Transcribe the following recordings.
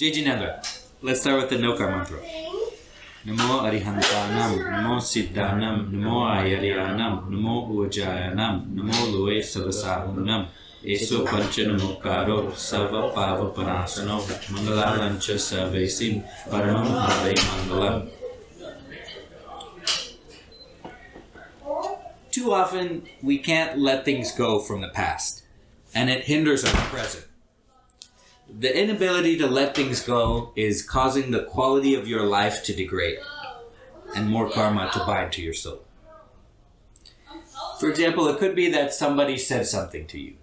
JG Nandra. Let's start with the Nokar mantra. Namo Arihantanam, Namo Siddhanam, Namo Ayaryanam, Namo Uvajayanam, Namo Lue Savasahunam, Eso Panchanamokaro, Sava Pava Panasano, Mangalalancha Savesim, Paramam Hare Mangalam. Too often, we can't let things go from the past, and it hinders our present. The inability to let things go is causing the quality of your life to degrade and more karma to bind to your soul. For example, it could be that somebody said something to you.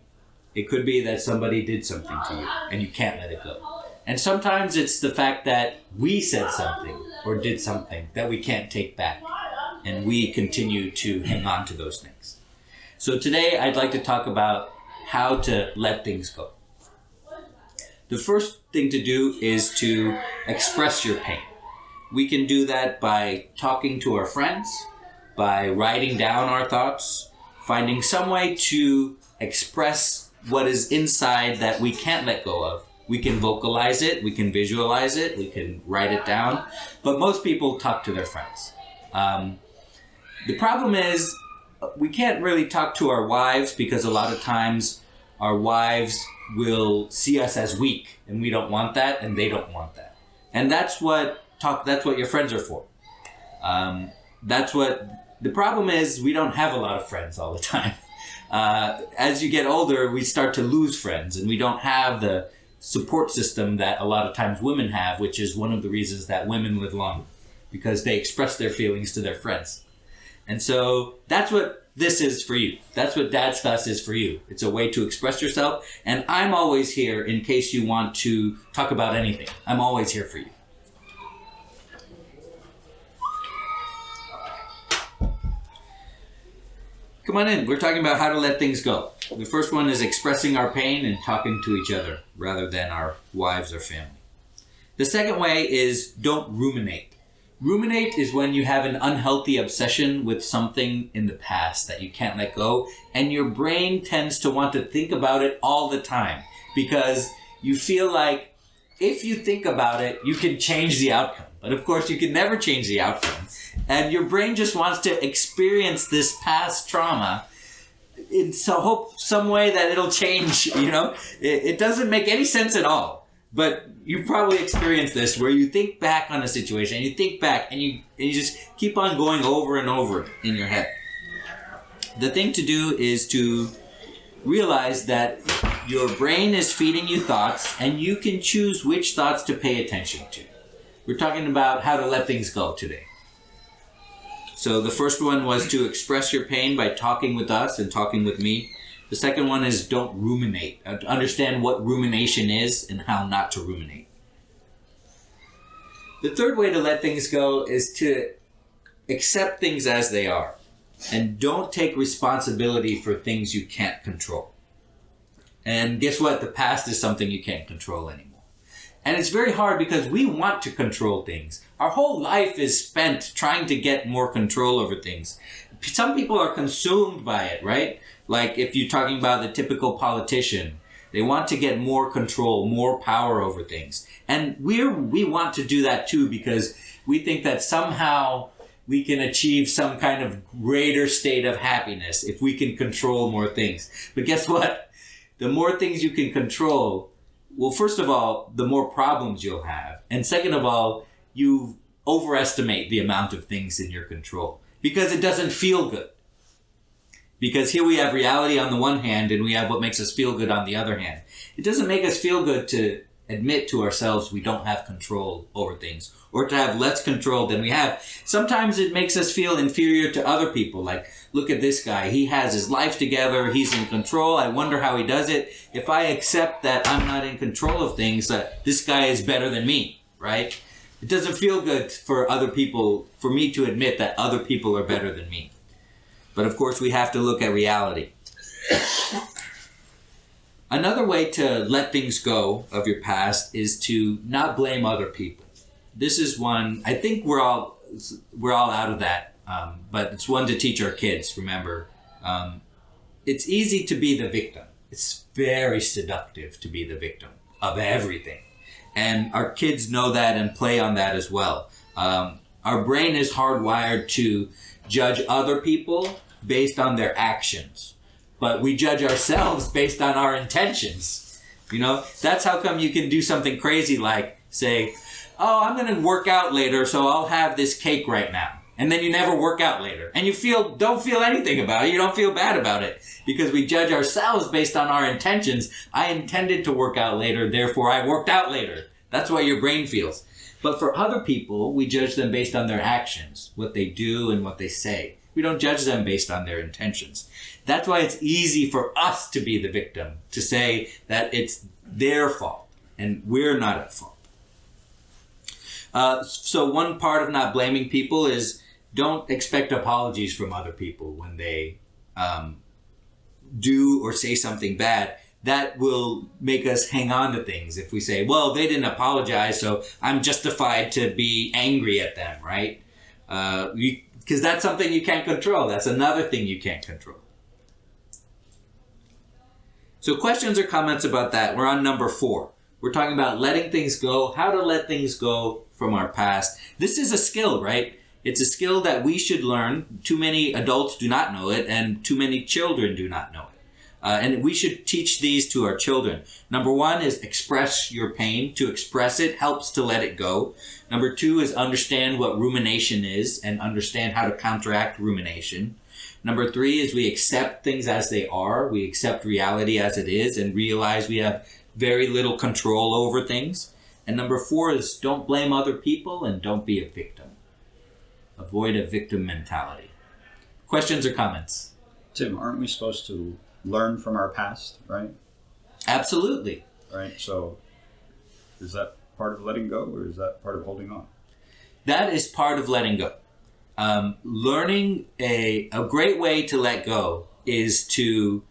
It could be that somebody did something to you and you can't let it go. And sometimes it's the fact that we said something or did something that we can't take back, and we continue to hang on to those things. So today I'd like to talk about how to let things go. The first thing to do is to express your pain. We can do that by talking to our friends, by writing down our thoughts, finding some way to express what is inside that we can't let go of. We can vocalize it, we can visualize it, we can write it down, but most people talk to their friends. The problem is we can't really talk to our wives because a lot of times our wives will see us as weak, and we don't want that, and they don't want that. And that's what your friends are for. The problem is we don't have a lot of friends all the time. As you get older, we start to lose friends, and we don't have the support system that a lot of times women have, which is one of the reasons that women live long, because they express their feelings to their friends. And so that's what this is for you. That's what Dad's Class is for you. It's a way to express yourself. And I'm always here in case you want to talk about anything. I'm always here for you. Come on in. We're talking about how to let things go. The first one is expressing our pain and talking to each other rather than our wives or family. The second way is don't ruminate. Ruminate is when you have an unhealthy obsession with something in the past that you can't let go, and your brain tends to want to think about it all the time because you feel like if you think about it, you can change the outcome. But of course, you can never change the outcome. And your brain just wants to experience this past trauma in some way that it'll change, It doesn't make any sense at all. But you probably experienced this where you think back on a situation, and you think back, and you just keep on going over and over in your head. The thing to do is to realize that your brain is feeding you thoughts, and you can choose which thoughts to pay attention to. We're talking about how to let things go today. So the first one was to express your pain by talking with us and talking with me. The second one is don't ruminate. Understand what rumination is and how not to ruminate. The third way to let things go is to accept things as they are and don't take responsibility for things you can't control. And guess what? The past is something you can't control anymore. And it's very hard because we want to control things. Our whole life is spent trying to get more control over things. Some people are consumed by it, right? Like if you're talking about the typical politician, they want to get more control, more power over things. And we want to do that too because we think that somehow we can achieve some kind of greater state of happiness if we can control more things. But guess what? The more things you can control, well, first of all, the more problems you'll have. And second of all, you overestimate the amount of things in your control because it doesn't feel good. Because here we have reality on the one hand and we have what makes us feel good on the other hand. It doesn't make us feel good to admit to ourselves we don't have control over things or to have less control than we have. Sometimes it makes us feel inferior to other people. Like, look at this guy. He has his life together. He's in control. I wonder how he does it. If I accept that I'm not in control of things, that this guy is better than me, right? It doesn't feel good for other people, for me to admit that other people are better than me. But of course, we have to look at reality. Another way to let things go of your past is to not blame other people. This is one, I think we're all out of that, but it's one to teach our kids, remember. It's easy to be the victim. It's very seductive to be the victim of everything. And our kids know that and play on that as well. Our brain is hardwired to judge other people based on their actions, but we judge ourselves based on our intentions. You know, that's how come you can do something crazy like say, oh, I'm going to work out later, so I'll have this cake right now. And then you never work out later. And you don't feel anything about it. You don't feel bad about it. Because we judge ourselves based on our intentions. I intended to work out later, therefore I worked out later. That's what your brain feels. But for other people, we judge them based on their actions, what they do and what they say. We don't judge them based on their intentions. That's why it's easy for us to be the victim, to say that it's their fault and we're not at fault. So one part of not blaming people is don't expect apologies from other people when they do or say something bad. That will make us hang on to things. If we say, well, they didn't apologize, so I'm justified to be angry at them, right? Because that's something you can't control. That's another thing you can't control. So questions or comments about that? We're on number 4. We're talking about letting things go, how to let things go from our past. This is a skill, right? It's a skill that we should learn. Too many adults do not know it, and too many children do not know it. And we should teach these to our children. Number 1 is express your pain. To express it helps to let it go. Number 2 is understand what rumination is and understand how to counteract rumination. Number 3 is we accept things as they are. We accept reality as it is and realize we have very little control over things. And number 4 is don't blame other people and don't be a victim. Avoid a victim mentality. Questions or comments? Tim, aren't we supposed to learn from our past, right? Absolutely. Right. So is that part of letting go or is that part of holding on? That is part of letting go. Learning a great way to let go is to,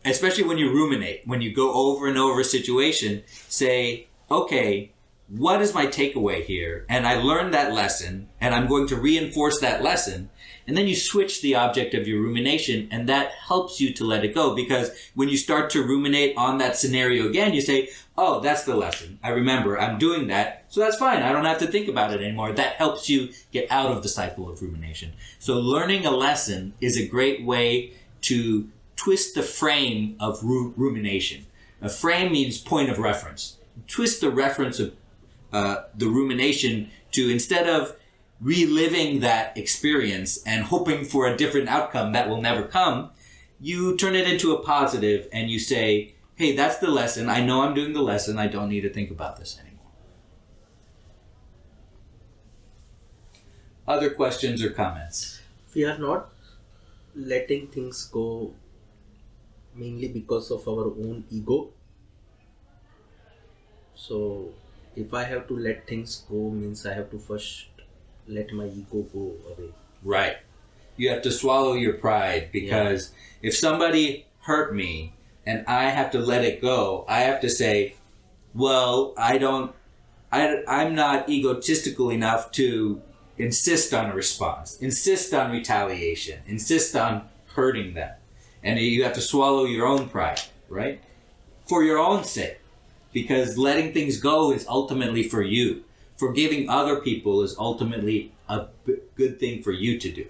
especially when you ruminate, when you go over and over a situation, say, okay, what is my takeaway here? And I learned that lesson and I'm going to reinforce that lesson. And then you switch the object of your rumination and that helps you to let it go, because when you start to ruminate on that scenario again, you say, oh, that's the lesson. I remember I'm doing that. So that's fine. I don't have to think about it anymore. That helps you get out of the cycle of rumination. So learning a lesson is a great way to twist the frame of rumination. A frame means point of reference. Twist the reference of the rumination to, instead of reliving that experience and hoping for a different outcome that will never come, you turn it into a positive and you say, hey, that's the lesson. I know I'm doing the lesson. I don't need to think about this anymore. Other questions or comments? We are not letting things go mainly because of our own ego. So if I have to let things go, means I have to first let my ego go away. Right. You have to swallow your pride, because if somebody hurt me and I have to let it go, I have to say, well, I'm not egotistical enough to insist on a response, insist on retaliation, insist on hurting them. And you have to swallow your own pride, right? For your own sake. Because letting things go is ultimately for you. Forgiving other people is ultimately a good thing for you to do.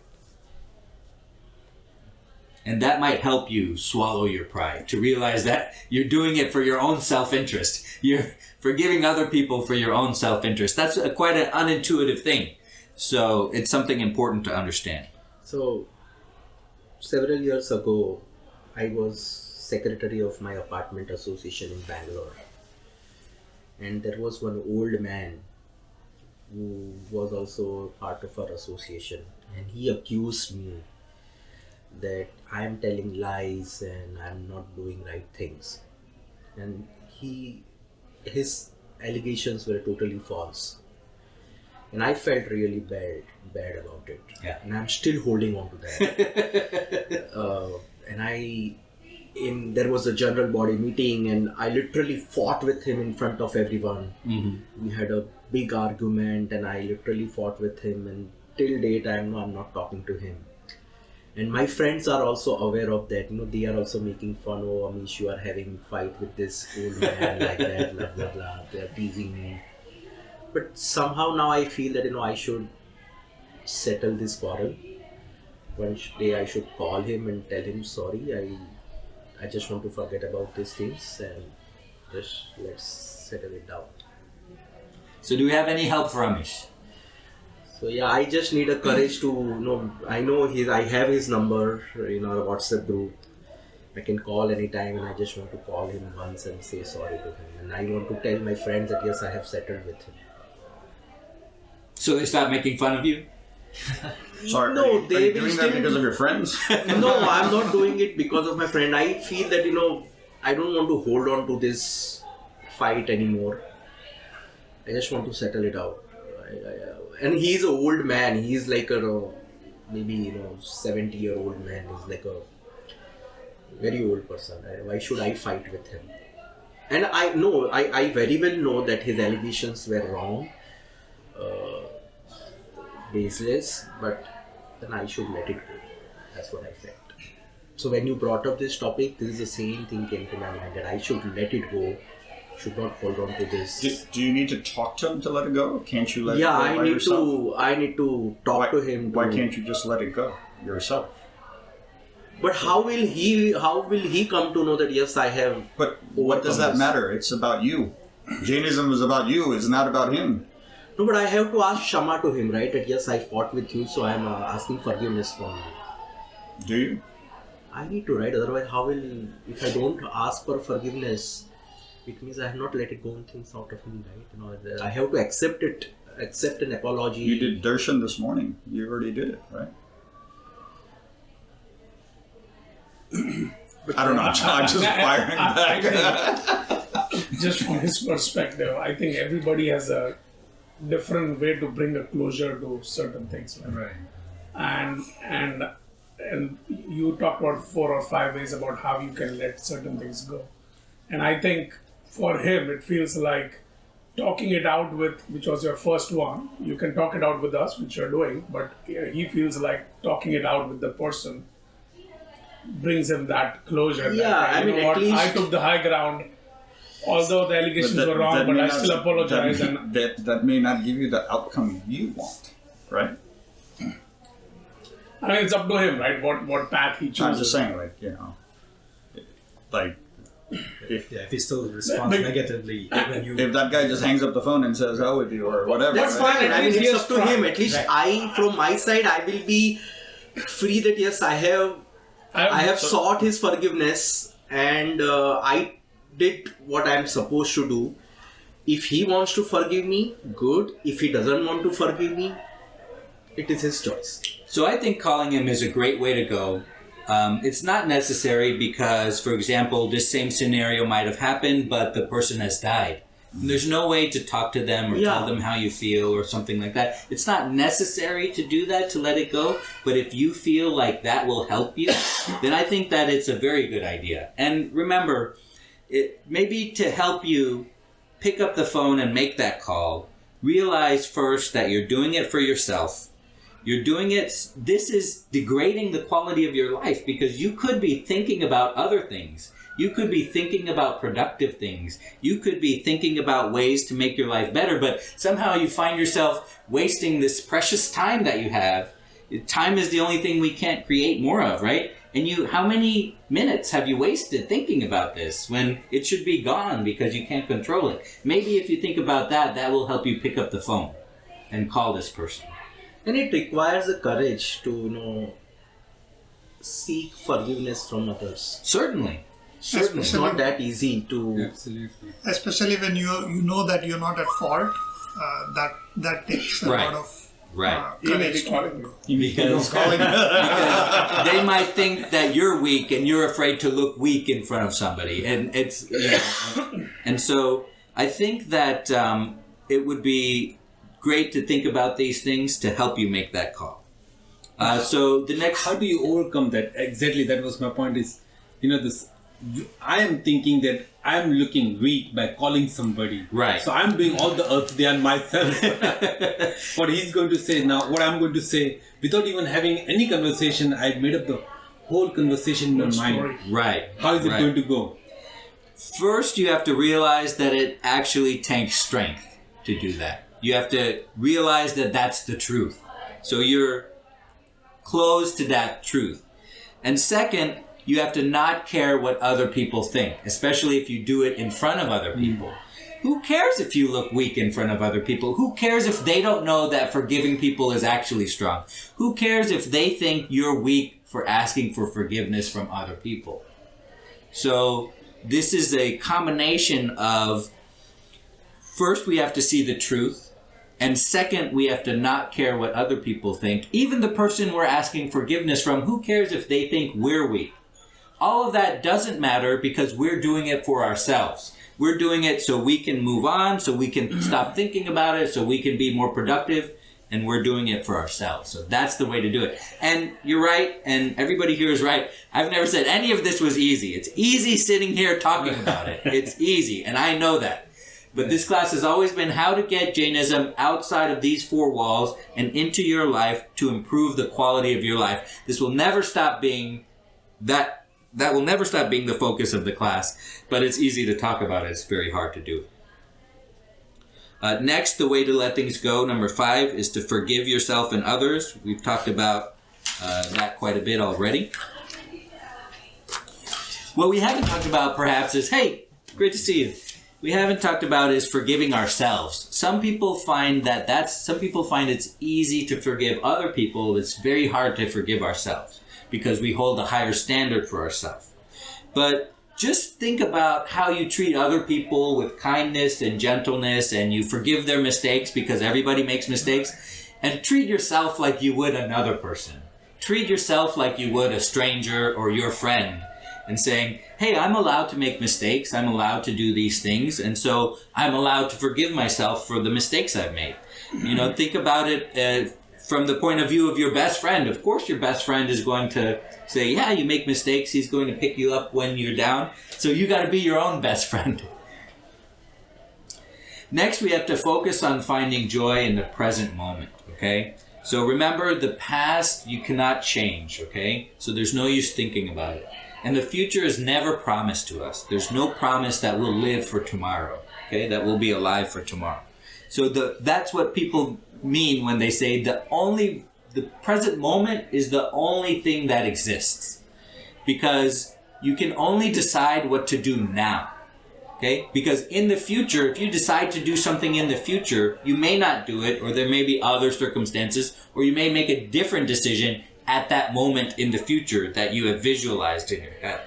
And that might help you swallow your pride, to realize that you're doing it for your own self-interest. You're forgiving other people for your own self-interest. That's quite an unintuitive thing. So it's something important to understand. So several years ago, I was secretary of my apartment association in Bangalore. And there was one old man who was also part of our association. And he accused me that I am telling lies and I am not doing right things. And his allegations were totally false. And I felt really bad about it. Yeah. And I'm still holding on to that. There was a general body meeting and I literally fought with him in front of everyone. Mm-hmm. We had a big argument and I literally fought with him, and till date I'm not talking to him. And my friends are also aware of that. They are also making fun. Oh, Amish, you are having fight with this old man like that, blah blah blah. They are teasing me. But somehow now I feel that I should settle this quarrel. One day I should call him and tell him sorry. I just want to forget about these things and just let's settle it down. So do we have any help for Amish? So yeah, I just need a courage to I know I have his number in our WhatsApp group. I can call anytime, and I just want to call him once and say sorry to him. And I want to tell my friends that yes, I have settled with him. So they stop making fun of you? Sorry, No, are you they will doing that still- because of your friends? No, I'm not doing it because of my friend. I feel that I don't want to hold on to this fight anymore. I just want to settle it out. And he's an old man. He's like maybe 70-year-old man. He's like a very old person. Why should I fight with him? And I very well know that his allegations were wrong, baseless, but then I should let it go. That's what I felt. So when you brought up this topic, this is the same thing came to my mind, that I should let it go, should not hold on to this. Do you need to talk to him to let it go? Can't you let Yeah, it go by yourself? I need to talk to him. Why can't you just let it go yourself? But how will he come to know that yes, I have? But what does that this. matter? It's about you. Jainism is about you. It's not about him. No, but I have to ask Shama to him, right? That yes, I fought with you, so I am asking forgiveness from you. Do you? I need to, right? Otherwise, if I don't ask for forgiveness, it means I have not let it go and things out of me, right? I have to accept an apology. You did darshan this morning. You already did it, right? I don't know. I'm just firing back. Just from his perspective, I think everybody has a different way to bring a closure to certain things. Right? And you talked about 4 or 5 ways about how you can let certain things go. And I think for him, it feels like talking it out with, which was your first one, you can talk it out with us, which you're doing, but he feels like talking it out with the person brings him that closure. Yeah, that, I mean, at least I took the high ground, although the allegations were wrong, but I still apologize. That may not give you the outcome you want, right? I mean, it's up to him, right? What path he chooses. I'm just saying, if he still responds negatively when you... if that guy just hangs up the phone and says "hell with you" or whatever, that's right? fine. I mean, it's up to Yes, him. At least right. from my side, I will be free that yes, I have sought his forgiveness and I did what I am supposed to do. If he wants to forgive me, good. If he doesn't want to forgive me, it is his choice. So I think calling him is a great way to go. It's not necessary because, for example, this same scenario might have happened, but the person has died. And there's no way to talk to them or tell them how you feel or something like that. It's not necessary to do that, to let it go. But if you feel like that will help you, then I think that it's a very good idea. And remember, maybe to help you pick up the phone and make that call, realize first that you're doing it for yourself. You're doing it, this is degrading the quality of your life because you could be thinking about other things. You could be thinking about productive things. You could be thinking about ways to make your life better, but somehow you find yourself wasting this precious time that you have. Time is the only thing we can't create more of, right? And how many minutes have you wasted thinking about this when it should be gone because you can't control it? Maybe if you think about that, that will help you pick up the phone and call this person. And it requires the courage to, seek forgiveness from others. Certainly. It's not that easy to... Absolutely. Especially when you know that you're not at fault, that takes a lot of Right. courage. Because they might think that you're weak and you're afraid to look weak in front of somebody. And it's, and so I think that it would be great to think about these things to help you make that call. So the next... How do you overcome that? Exactly, that was my point is, this, I am thinking that I'm looking weak by calling somebody. Right. So I'm doing all the earthly on myself. What he's going to say now, what I'm going to say, without even having any conversation, I made up the whole conversation in my mind. Right. How is it going to go? First, you have to realize that it actually takes strength to do that. You have to realize that that's the truth. So you're close to that truth. And second, you have to not care what other people think, especially if you do it in front of other people. Who cares if you look weak in front of other people? Who cares if they don't know that forgiving people is actually strong? Who cares if they think you're weak for asking for forgiveness from other people? So this is a combination of, first we have to see the truth, and second we have to not care what other people think. Even the person we're asking forgiveness from, who cares if they think we're weak? All of that doesn't matter because we're doing it for ourselves. We're doing it so we can move on, so we can stop thinking about it, so we can be more productive, and we're doing it for ourselves. So that's the way to do it. And you're right, and everybody here is right. I've never said any of this was easy. It's easy sitting here talking about it. It's easy, and I know that. But this class has always been how to get Jainism outside of these four walls and into your life to improve the quality of your life. This will never stop being that will never stop being the focus of the class, but it's easy to talk about it. It's very hard to do. Next, the way to let things go, number 5, is to forgive yourself and others. We've talked about that quite a bit already. What we haven't talked about, perhaps, is, hey, great to see you. We haven't talked about is forgiving ourselves. Some people find it's easy to forgive other people. It's very hard to forgive ourselves, because we hold a higher standard for ourselves. But just think about how you treat other people with kindness and gentleness, and you forgive their mistakes, because everybody makes mistakes, and treat yourself like you would another person. Treat yourself like you would a stranger or your friend, and saying, hey, I'm allowed to make mistakes, I'm allowed to do these things, and so I'm allowed to forgive myself for the mistakes I've made. You know, think about it from the point of view of your best friend. Of course your best friend is going to say, yeah, you make mistakes, he's going to pick you up when you're down. So you got to be your own best friend. Next, we have to focus on finding joy in the present moment, okay? So remember, the past you cannot change, okay? So there's no use thinking about it. And the future is never promised to us. There's no promise that we'll live for tomorrow, okay? That we'll be alive for tomorrow. So that's what people mean when they say the present moment is the only thing that exists, because you can only decide what to do now. Okay? Because in the future, if you decide to do something in the future, you may not do it, or there may be other circumstances, or you may make a different decision at that moment in the future that you have visualized in your head.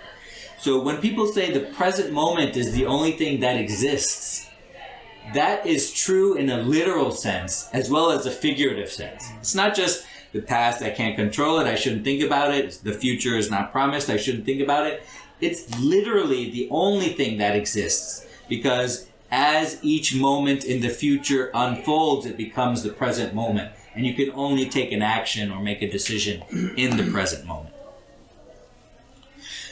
So when people say the present moment is the only thing that exists, that is true in a literal sense as well as a figurative sense. It's not just the past, I can't control it, I shouldn't think about it. The future is not promised, I shouldn't think about it. It's literally the only thing that exists, because as each moment in the future unfolds, it becomes the present moment. And you can only take an action or make a decision in the present moment.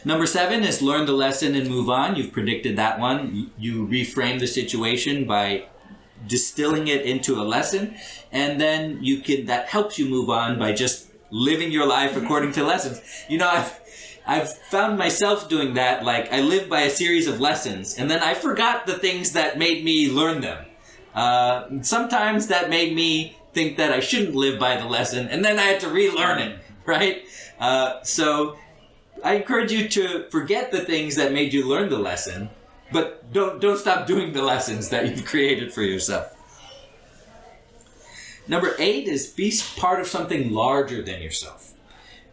Number 7 is learn the lesson and move on. You've predicted that one. You reframe the situation by distilling it into a lesson, and then that helps you move on by just living your life according to lessons. You know, I've found myself doing that. Like, I live by a series of lessons, and then I forgot the things that made me learn them. Sometimes that made me think that I shouldn't live by the lesson, and then I had to relearn it, right? So I encourage you to forget the things that made you learn the lesson, but don't stop doing the lessons that you've created for yourself. Number 8 is be part of something larger than yourself.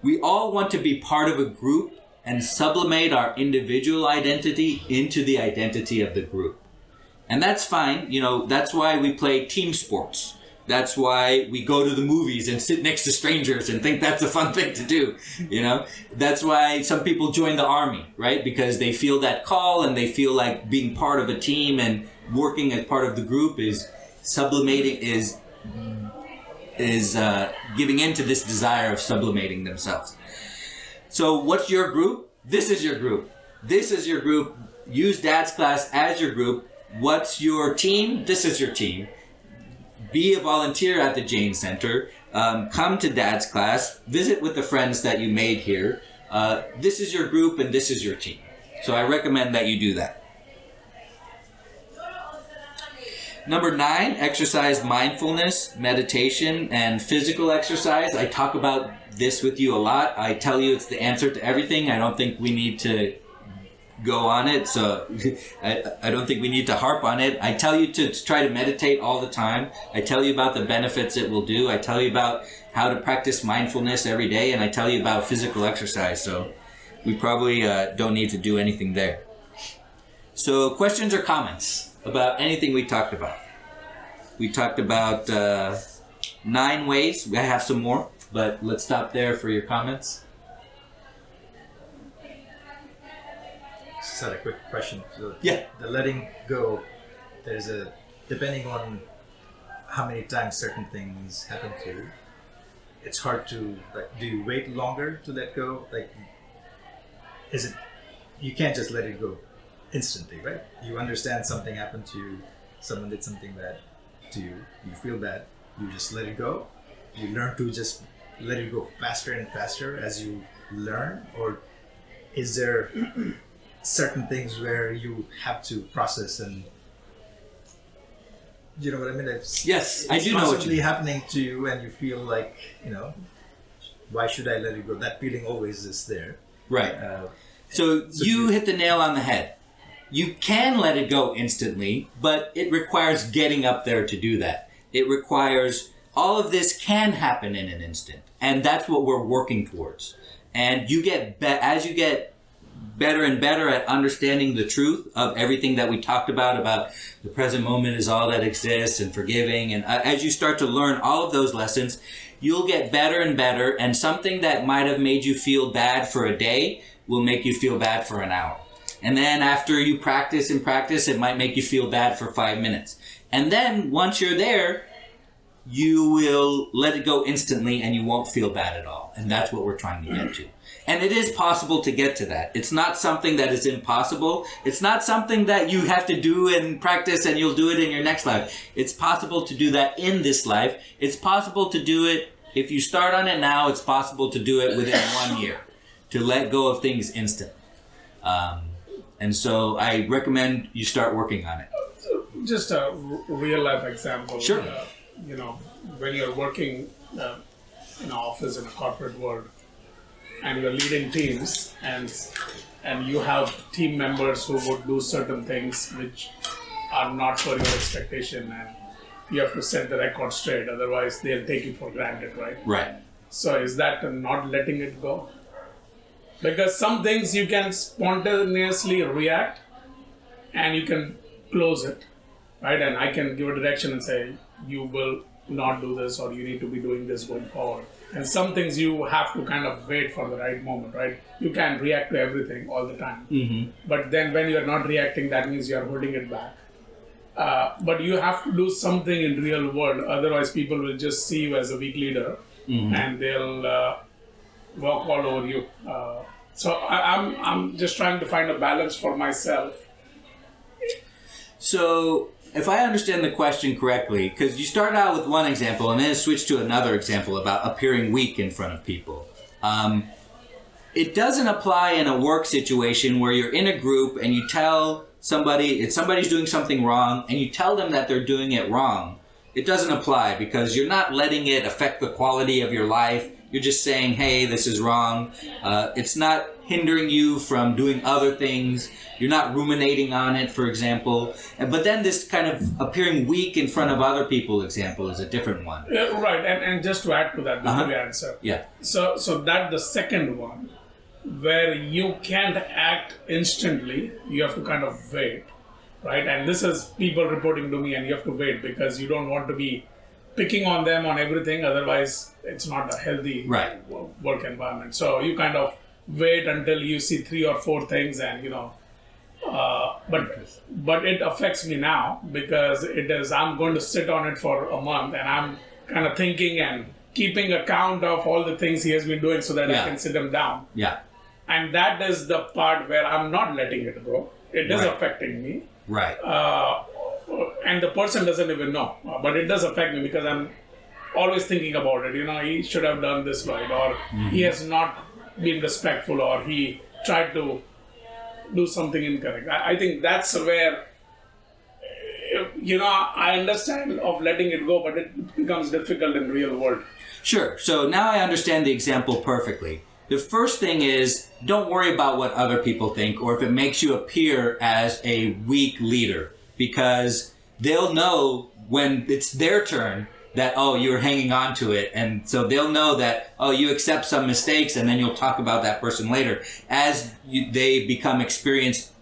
We all want to be part of a group and sublimate our individual identity into the identity of the group. And that's fine. You know, that's why we play team sports. That's why we go to the movies and sit next to strangers and think that's a fun thing to do, you know? That's why some people join the army, right? Because they feel that call and they feel like being part of a team and working as part of the group is sublimating, is giving into this desire of sublimating themselves. So what's your group? This is your group. This is your group. use Dad's class as your group. What's your team? This is your team. Be a volunteer at the Jane Center. Come to Dad's class. Visit with the friends that you made here. This is your group and this is your team. So I recommend that you do that. Number 9, exercise mindfulness, meditation, and physical exercise. I talk about this with you a lot. I tell you it's the answer to everything. I don't think we need to go on it, so I don't think we need to harp on it. I tell you to try to meditate all the time. I tell you about the benefits it will do. I tell you about how to practice mindfulness every day, and I tell you about physical exercise, so we probably don't need to do anything there. So questions or comments about anything we talked about? We talked about 9 ways. I have some more, but let's stop there for your comments. Just had a quick question. So Yeah. the letting go, depending on how many times certain things happen to you, it's hard to, do you wait longer to let go? You can't just let it go instantly, right? You understand something happened to you, someone did something bad to you, you feel bad, you just let it go. You learn to just let it go faster and faster as you learn, or is there certain things where you have to process and, you know what I mean? Yes, I do know what you constantly mean. happening to you and you feel like, why should I let it go? That feeling always is there. Right. So you hit the nail on the head. You can let it go instantly, but it requires getting up there to do that. It requires, all of this can happen in an instant. And that's what we're working towards. And you get, as you get better and better at understanding the truth of everything that we talked about the present moment is all that exists and forgiving. And as you start to learn all of those lessons, you'll get better and better. And something that might have made you feel bad for a day will make you feel bad for an hour. And then after you practice and practice, it might make you feel bad for 5 minutes. And then once you're there, you will let it go instantly and you won't feel bad at all. And that's what we're trying to get to. And it is possible to get to that. It's not something that is impossible. It's not something that you have to do and practice and you'll do it in your next life. It's possible to do that in this life. It's possible to do it, if you start on it now, it's possible to do it within 1 year, to let go of things instantly. And so I recommend you start working on it. Just a real life example. Sure. When you're working in an office in a corporate world and you're leading teams and you have team members who would do certain things which are not for your expectation, and you have to set the record straight, otherwise they'll take it for granted, right? Right. So is that not letting it go? Because some things you can spontaneously react and you can close it, right? And I can give a direction and say, you will not do this, or you need to be doing this going forward. And some things you have to kind of wait for the right moment, right? You can't react to everything all the time. Mm-hmm. But then when you're not reacting, that means you're holding it back. But you have to do something in real world, otherwise people will just see you as a weak leader, mm-hmm. and they'll walk all over you. So I'm just trying to find a balance for myself. So if I understand the question correctly, because you started out with one example and then switched to another example about appearing weak in front of people. It doesn't apply in a work situation where you're in a group and you tell somebody, if somebody's doing something wrong and you tell them that they're doing it wrong. It doesn't apply because you're not letting it affect the quality of your life. You're just saying, hey, this is wrong. It's not hindering you from doing other things. You're not ruminating on it, for example. But then this kind of appearing weak in front of other people example is a different one. Yeah, right, and just to add to that before we answer. Yeah. So that the second one, where you can't act instantly, you have to kind of wait, right? And this is people reporting to me, and you have to wait because you don't want to be picking on them on everything, otherwise it's not a healthy work environment. So you kind of wait until you see 3 or 4 things, and but it affects me now because I'm going to sit on it for a month, and I'm kind of thinking and keeping account of all the things he has been doing so that I can sit him down. Yeah. And that is the part where I'm not letting it go. It is Right. affecting me. Right. And the person doesn't even know. But it does affect me because I'm always thinking about it. He should have done this right, or he has not been respectful, or he tried to do something incorrect. I think that's where, I understand of letting it go, but it becomes difficult in real world. Sure. So now I understand the example perfectly. The first thing is, don't worry about what other people think or if it makes you appear as a weak leader, because they'll know when it's their turn that, oh, you're hanging on to it. And so they'll know that, oh, you accept some mistakes and then you'll talk about that person later. As they become experienced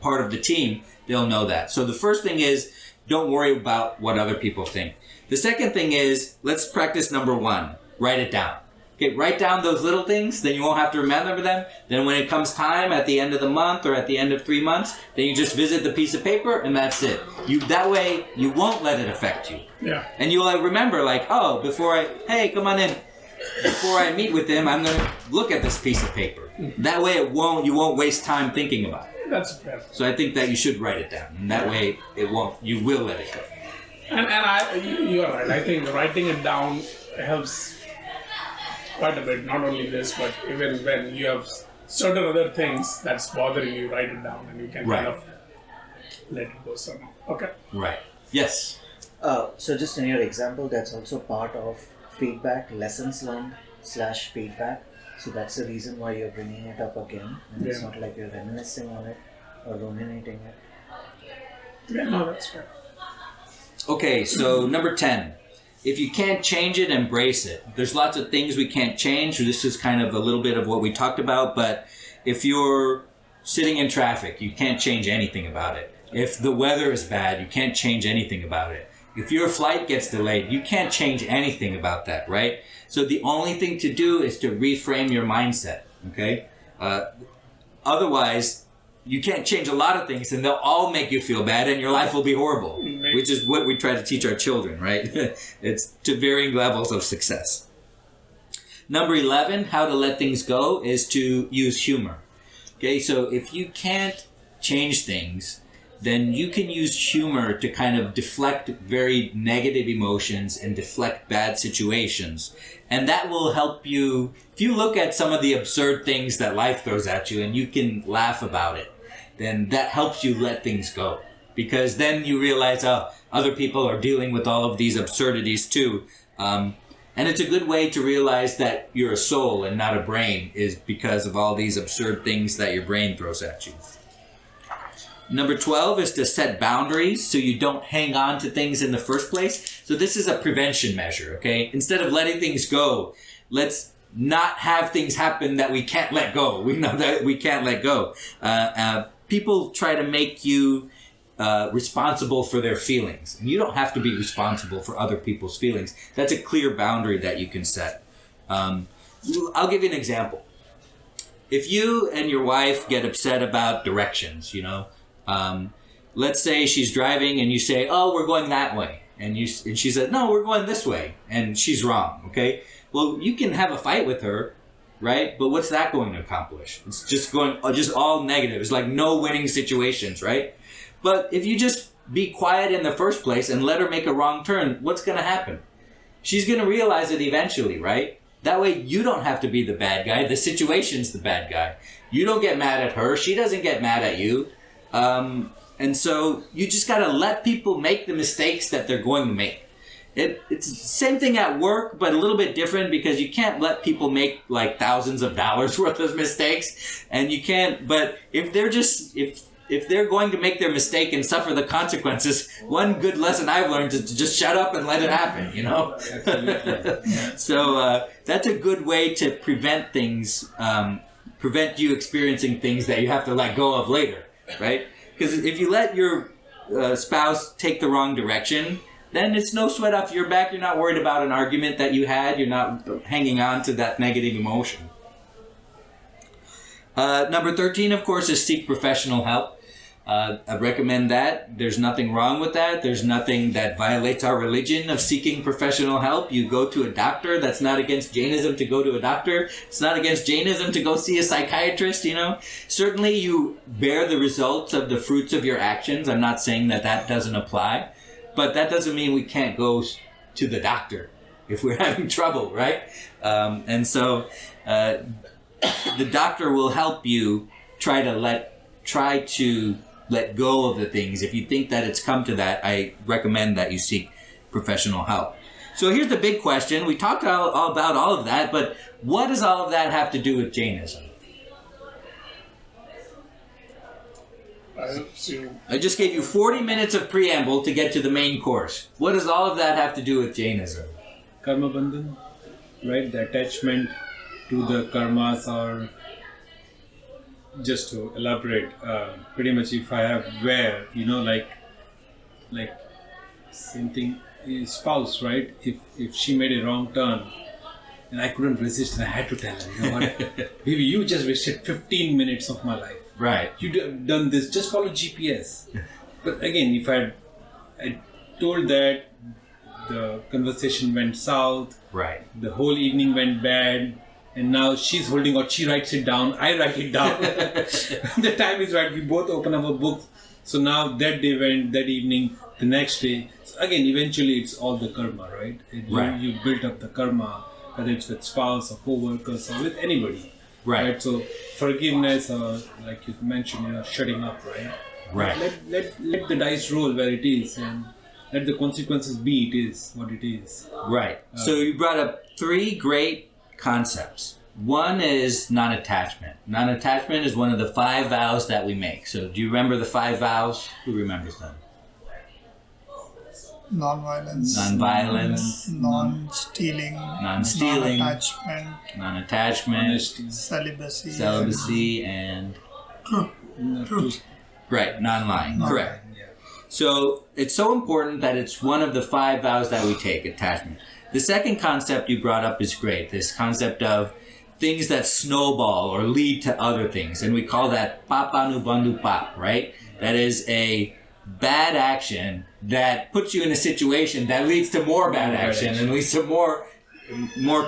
part of the team, they'll know that. So the first thing is, don't worry about what other people think. The second thing is, let's practice number 1. Write it down. Okay, write down those little things, then you won't have to remember them. Then when it comes time at the end of the month or at the end of 3 months, then you just visit the piece of paper and that's it. That way, you won't let it affect you. Yeah. And you'll remember, hey, come on in. Before I meet with him, I'm going to look at this piece of paper. That way you won't waste time thinking about it. That's fair. So I think that you should write it down. And that way, you will let it go. And you're right. I think writing it down helps quite a bit. Not only this, but even when you have certain other things that's bothering you, write it down and you can Right. kind of let it go somehow. Okay. Right. Yes. So just in your example, that's also part of feedback, lessons learned / feedback. So that's the reason why you're bringing it up again. And it's Yeah. not like you're reminiscing on it or ruminating it. Yeah, no, that's fair. Okay, so number 10. If you can't change it, embrace it. There's lots of things we can't change. This is kind of a little bit of what we talked about, but if you're sitting in traffic, you can't change anything about it. If the weather is bad, you can't change anything about it. If your flight gets delayed, you can't change anything about that, right? So the only thing to do is to reframe your mindset, okay? Otherwise, you can't change a lot of things and they'll all make you feel bad and your life will be horrible, which is what we try to teach our children, right? It's to varying levels of success. Number 11, how to let things go, is to use humor. Okay, so if you can't change things, then you can use humor to kind of deflect very negative emotions and deflect bad situations. And that will help you, if you look at some of the absurd things that life throws at you and you can laugh about it, then that helps you let things go. Because then you realize, oh, other people are dealing with all of these absurdities too. And it's a good way to realize that you're a soul and not a brain, is because of all these absurd things that your brain throws at you. Number 12 is to set boundaries so you don't hang on to things in the first place. So this is a prevention measure, okay? Instead of letting things go, let's not have things happen that we can't let go. We know that we can't let go. People try to make you responsible for their feelings. You don't have to be responsible for other people's feelings. That's a clear boundary that you can set. I'll give you an example. If you and your wife get upset about directions, let's say she's driving and you say, oh, we're going that way. And she says, no, we're going this way. And she's wrong, okay? Well, you can have a fight with her, right? But what's that going to accomplish? It's just all negative. It's like no winning situations, right? But if you just be quiet in the first place and let her make a wrong turn, what's going to happen? She's going to realize it eventually, right? That way you don't have to be the bad guy. The situation's the bad guy. You don't get mad at her. She doesn't get mad at you. And so you just got to let people make the mistakes that they're going to make. It's the same thing at work, but a little bit different, because you can't let people make like thousands of dollars worth of mistakes. And you can't, but if they're going to make their mistake and suffer the consequences, one good lesson I've learned is to just shut up and let it happen, So that's a good way to prevent things, prevent you experiencing things that you have to let go of later, right? Because if you let your spouse take the wrong direction, then it's no sweat off your back. You're not worried about an argument that you had. You're not hanging on to that negative emotion. Number 13, of course, is seek professional help. I recommend that. There's nothing wrong with that. There's nothing that violates our religion of seeking professional help. You go to a doctor. That's not against Jainism to go to a doctor. It's not against Jainism to go see a psychiatrist, you know. Certainly you bear the results of the fruits of your actions. I'm not saying that that doesn't apply. But that doesn't mean we can't go to the doctor if we're having trouble, right? And so the doctor will help you try to let go of the things. If you think that it's come to that, I recommend that you seek professional help. So here's the big question. We talked all about all of that, but what does all of that have to do with Jainism? I just gave you 40 minutes of preamble to get to the main course. What does all of that have to do with Jainism? Karma bandhan, right? The attachment to the karmas, or just to elaborate, pretty much if I have like same thing, spouse, right? If she made a wrong turn and I couldn't resist and I had to tell her, you know what, baby, you just wasted 15 minutes of my life. Right. You done this, just follow GPS. But again, if I told that, the conversation went south, right, the whole evening went bad, and now she's holding out, she writes it down, I write it down. The time is right, we both open our books. So now that day went, that evening, the next day. So again, eventually it's all the karma, right? You built up the karma, whether it's with spouse or co-workers or with anybody. Right. So forgiveness, or like you mentioned, shutting up, right? Right. Let the dice roll where it is, and let the consequences be. It is what it is. Right. So you brought up 3 great concepts. One is non-attachment. Non-attachment is one of the 5 vows that we make. So do you remember the 5 vows? Who remembers them? Non-violence. Non-violence. Non-stealing. Non-stealing. Non-attachment. Non-attachment. Honesty. Celibacy. Celibacy and... Truth. Right, non-lying. Non-lying. Correct. So it's so important that it's one of the 5 vows that we take, attachment. The second concept you brought up is great. This concept of things that snowball or lead to other things. And we call that papanubandhu pap, right? That is a bad action that puts you in a situation that leads to more bad action and leads to more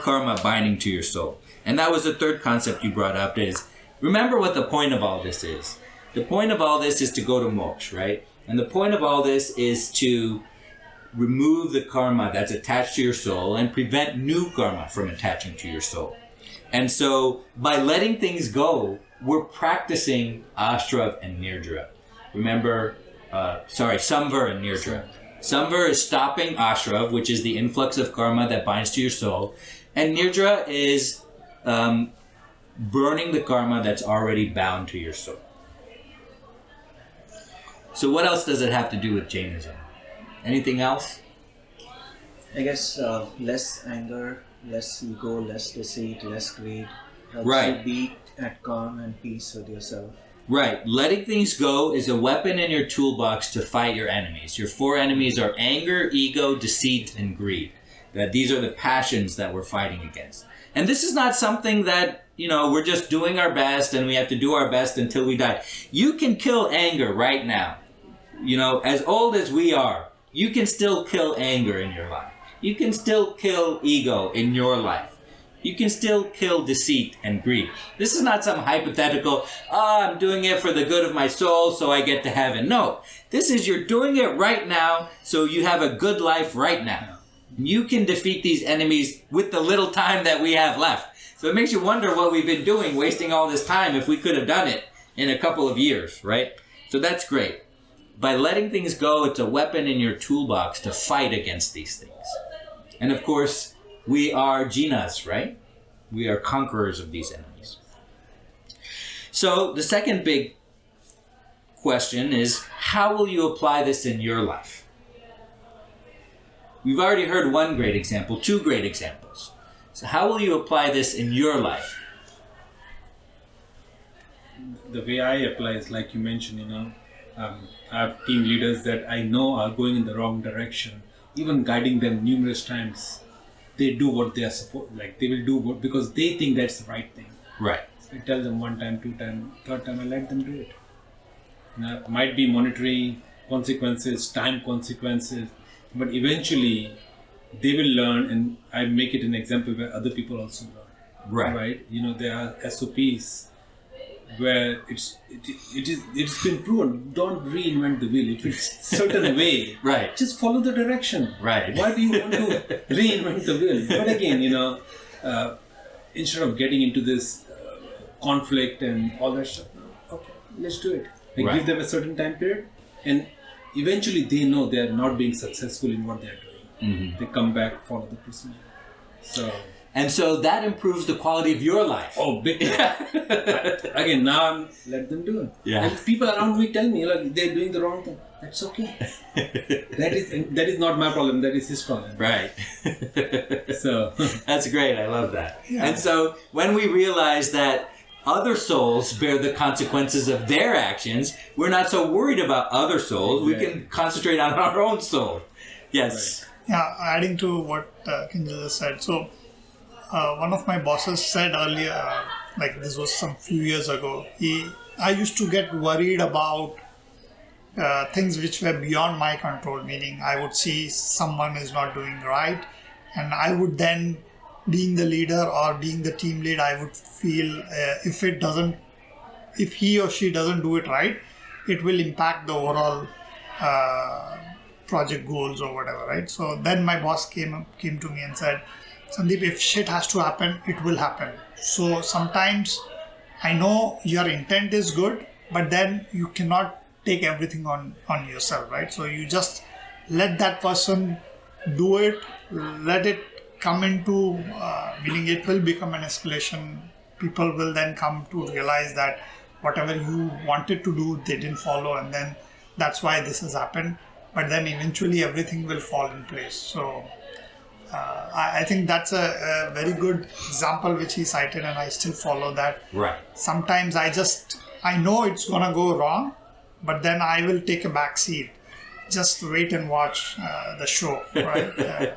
karma binding to your soul. And that was the third concept you brought up, is remember what the point of all this is. The point of all this is to go to moksha, right? And the point of all this is to remove the karma that's attached to your soul and prevent new karma from attaching to your soul. And so by letting things go, we're practicing ashrav and nirdra. Remember, samvara and nirdra. Samvara is stopping ashrav, which is the influx of karma that binds to your soul. And nirdra is burning the karma that's already bound to your soul. So what else does it have to do with Jainism? Anything else? I guess less anger, less ego, less deceit, less greed helps Right. you be at calm and peace with yourself. Right. Letting things go is a weapon in your toolbox to fight your enemies. Your 4 enemies are anger, ego, deceit, and greed. That these are the passions that we're fighting against. And this is not something that, we're just doing our best and we have to do our best until we die. You can kill anger right now. As old as we are, you can still kill anger in your life. You can still kill ego in your life. You can still kill deceit and greed. This is not some hypothetical, I'm doing it for the good of my soul so I get to heaven. No, this is you're doing it right now so you have a good life right now. You can defeat these enemies with the little time that we have left. So it makes you wonder what we've been doing, wasting all this time, if we could have done it in a couple of years, right? So that's great. By letting things go, it's a weapon in your toolbox to fight against these things. And of course, we are jinas, right? We are conquerors of these enemies. So the second big question is, how will you apply this in your life? We've already heard one great example, 2 great examples. So how will you apply this in your life? The way I apply is like you mentioned, I have team leaders that I know are going in the wrong direction. Even guiding them numerous times, they do what they are supposed, they will do what, because they think that's the right thing. Right. So I tell them 1 time, 2 time, 3rd time, I let them do it. Might be monetary consequences, time consequences, but eventually they will learn, and I make it an example where other people also learn. Right? There are SOPs where it's been proven. Don't reinvent the wheel. If it's certain way, right, just follow the direction. Right. Why do you want to reinvent the wheel? But again, instead of getting into this conflict and all that stuff, okay, let's do it. Like give them a certain time period, and eventually they know they are not being successful in what they are doing. They come back, follow the procedure. So that improves the quality of your life. Oh, big time. Again, now let them do it. Yeah. And people around me tell me like they're doing the wrong thing. That's okay. that is not my problem. That is his problem. Right. So that's great. I love that. Yeah. And so when we realize that other souls bear the consequences of their actions, we're not so worried about other souls. Exactly. We can concentrate on our own soul. Yes. Yeah, adding to what Kinjal just said. So, one of my bosses said earlier, like this was some few years ago, I used to get worried about things which were beyond my control, meaning I would see someone is not doing right, and I would then, being the leader or being the team lead, I would feel if he or she doesn't do it right, it will impact the overall project goals or whatever, right? So then my boss came to me and said, Sandeep, if shit has to happen, it will happen. So sometimes I know your intent is good, but then you cannot take everything on yourself, right? So you just let that person do it, let it come into, meaning it will become an escalation. People will then come to realize that whatever you wanted to do, they didn't follow, and then that's why this has happened. But then eventually everything will fall in place. So I think that's a very good example which he cited, and I still follow that. Right. Sometimes I know it's going to go wrong, but then I will take a back seat. Just wait and watch the show, right?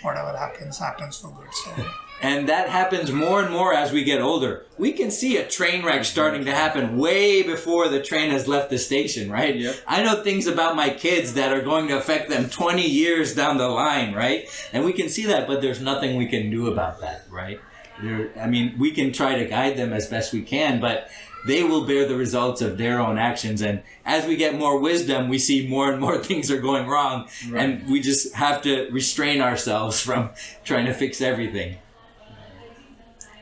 Whatever happens for good. So. And that happens more and more as we get older. We can see a train wreck starting to happen way before the train has left the station, right? Yep. I know things about my kids that are going to affect them 20 years down the line, right? And we can see that, but there's nothing we can do about that, right? We can try to guide them as best we can, but they will bear the results of their own actions. And as we get more wisdom, we see more and more things are going wrong. Right. And we just have to restrain ourselves from trying to fix everything.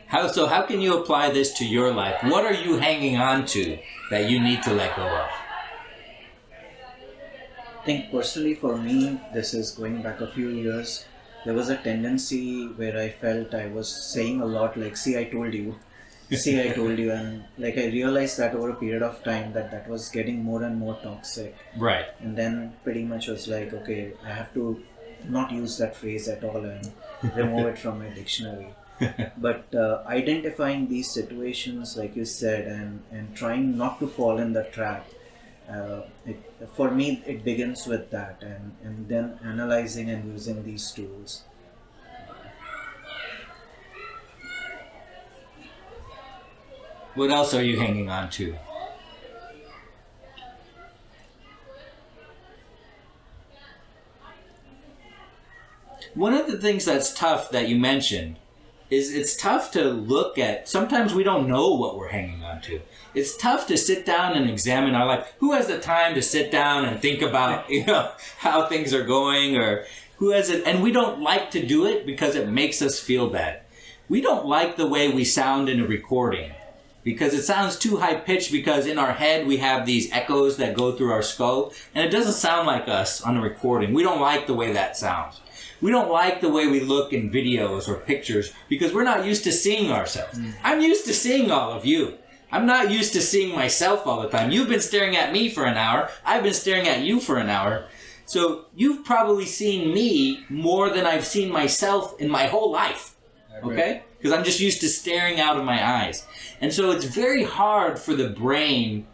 How can you apply this to your life? What are you hanging on to that you need to let go of? I think personally for me, this is going back a few years. There was a tendency where I felt I was saying a lot like, see, I told you. See, I told you. And like I realized that over a period of time that was getting more and more toxic. Right. And then pretty much was like, okay, I have to not use that phrase at all and remove it from my dictionary. But identifying these situations, like you said, and trying not to fall in the trap, for me it begins with that, and then analyzing and using these tools. What else are you hanging on to? One of the things that's tough that you mentioned is it's tough to look at. Sometimes we don't know what we're hanging on to. It's tough to sit down and examine our life. Who has the time to sit down and think about, how things are going, or who has it? And we don't like to do it because it makes us feel bad. We don't like the way we sound in a recording because it sounds too high pitched, because in our head we have these echoes that go through our skull, and it doesn't sound like us on a recording. We don't like the way that sounds. We don't like the way we look in videos or pictures because we're not used to seeing ourselves. I'm used to seeing all of you. I'm not used to seeing myself all the time. You've been staring at me for an hour. I've been staring at you for an hour. So you've probably seen me more than I've seen myself in my whole life. Okay? Because I'm just used to staring out of my eyes. And so it's very hard for the brain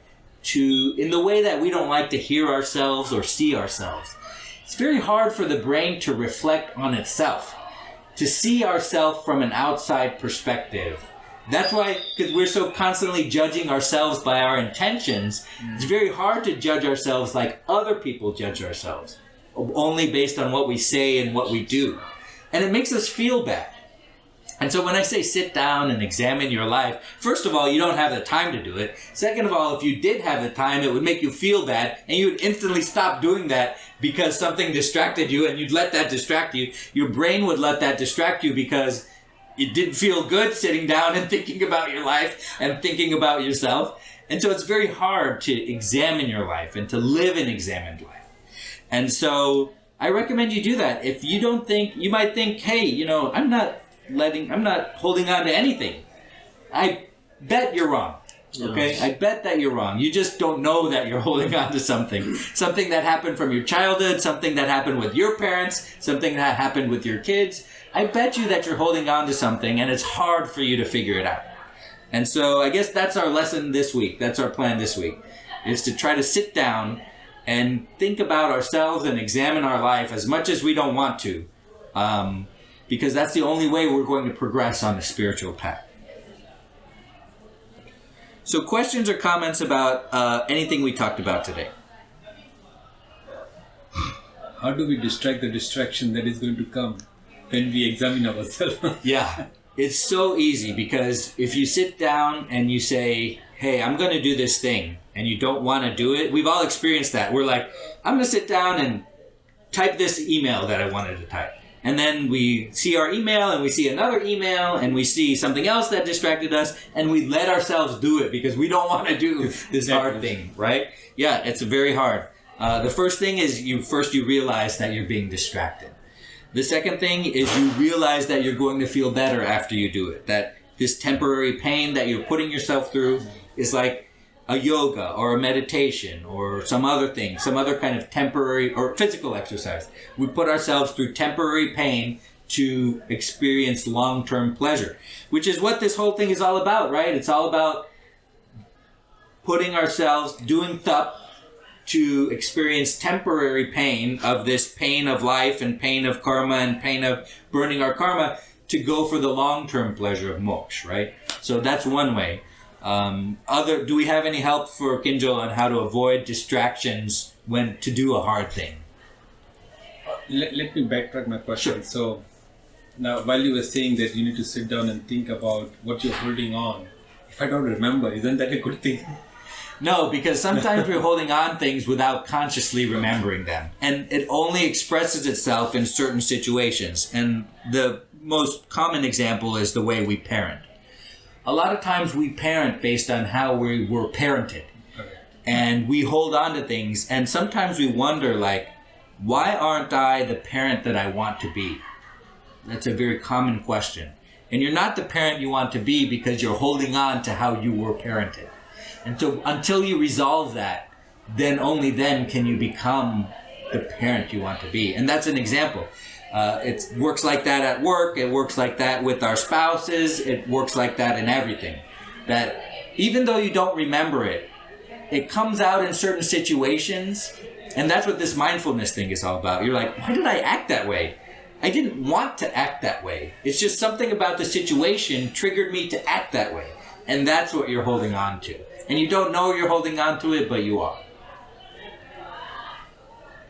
to, in the way that we don't like to hear ourselves or see ourselves, it's very hard for the brain to reflect on itself, to see ourselves from an outside perspective, That's why, because we're so constantly judging ourselves by our intentions, it's very hard to judge ourselves like other people judge ourselves, only based on what we say and what we do. And it makes us feel bad. And so when I say sit down and examine your life, first of all, you don't have the time to do it. Second of all, if you did have the time, it would make you feel bad, and you would instantly stop doing that because something distracted you, and you'd let that distract you. Your brain would let that distract you because it didn't feel good sitting down and thinking about your life and thinking about yourself. And so it's very hard to examine your life and to live an examined life. And so I recommend you do that. If you don't think, you might think, hey, I'm not holding on to anything. I bet you're wrong. Okay? I bet that you're wrong. You just don't know that you're holding on to something. Something that happened from your childhood, something that happened with your parents, something that happened with your kids. I bet you that you're holding on to something, and it's hard for you to figure it out. And so I guess that's our lesson this week. That's our plan this week, is to try to sit down and think about ourselves and examine our life as much as we don't want to. Because that's the only way we're going to progress on the spiritual path. So questions or comments about anything we talked about today? How do we distract the distraction that is going to come when we examine ourselves? Yeah, it's so easy, because if you sit down and you say, hey, I'm going to do this thing, and you don't want to do it, we've all experienced that. We're like, I'm going to sit down and type this email that I wanted to type. And then we see our email, and we see another email, and we see something else that distracted us, and we let ourselves do it because we don't want to do this hard thing, right? Yeah, it's very hard. The first thing is you realize that you're being distracted. The second thing is you realize that you're going to feel better after you do it, that this temporary pain that you're putting yourself through is like a yoga or a meditation or some other thing, some other kind of temporary or physical exercise. We put ourselves through temporary pain to experience long-term pleasure, which is what this whole thing is all about, right? It's all about putting ourselves, doing thup to experience temporary pain of this pain of life and pain of karma and pain of burning our karma to go for the long-term pleasure of moksha, right? So that's one way. Do we have any help for Kinjal on how to avoid distractions when to do a hard thing? Let me backtrack my question. Sure. So now, while you were saying that you need to sit down and think about what you're holding on, if I don't remember, isn't that a good thing? No, because sometimes we're holding on things without consciously remembering them. And it only expresses itself in certain situations. And the most common example is the way we parent. A lot of times we parent based on how we were parented. Okay. And we hold on to things. And sometimes we wonder, like, why aren't I the parent that I want to be? That's a very common question. And you're not the parent you want to be because you're holding on to how you were parented. And so until you resolve that, then only then can you become the parent you want to be. And that's an example. It works like that at work. It works like that with our spouses. It works like that in everything. That even though you don't remember it, it comes out in certain situations. And that's what this mindfulness thing is all about. You're like, why did I act that way? I didn't want to act that way. It's just something about the situation triggered me to act that way. And that's what you're holding on to. And you don't know you're holding on to it, but you are.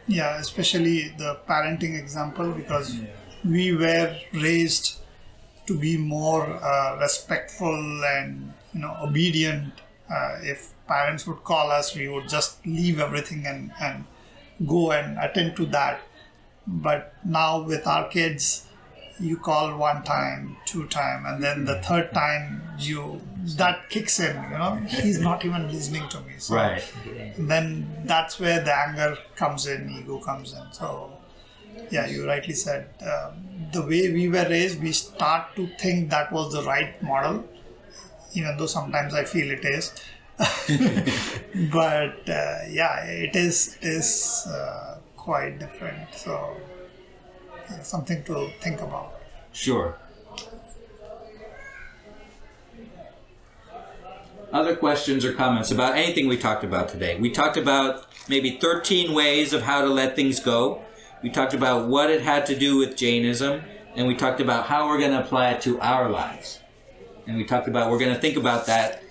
Yeah, especially the parenting example, because we were raised to be more respectful and obedient. If parents would call us, we would just leave everything and go and attend to that. But now with our kids, you call one time, two time, and then the third time that kicks in. He's not even listening to me. So Right. then that's where the anger comes in, ego comes in. So yeah, you rightly said, the way we were raised, we start to think that was the right model, even though sometimes I feel it is. But it is quite different. So something to think about. Sure. Other questions or comments about anything we talked about today? We talked about maybe 13 ways of how to let things go. We talked about what it had to do with Jainism, and we talked about how we're going to apply it to our lives. And we talked about, we're going to think about that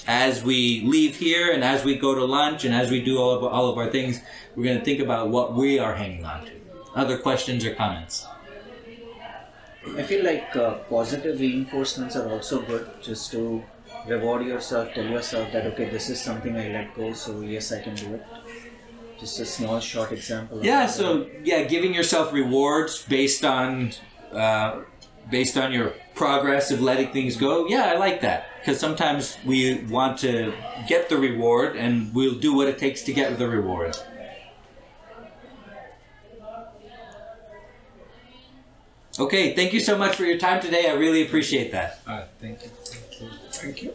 as we leave here and as we go to lunch and as we do all of our things. We're going to think about what we are hanging on to. Other questions or comments? I feel like positive reinforcements are also good, just to reward yourself, tell yourself that okay, this is something I let go, so yes, I can do it. Just a small short example. Yeah, so giving yourself rewards based on your progress of letting things go. Yeah, I like that, because sometimes we want to get the reward and we'll do what it takes to get the reward. Okay, thank you so much for your time today. I really appreciate that. Thank you. Thank you.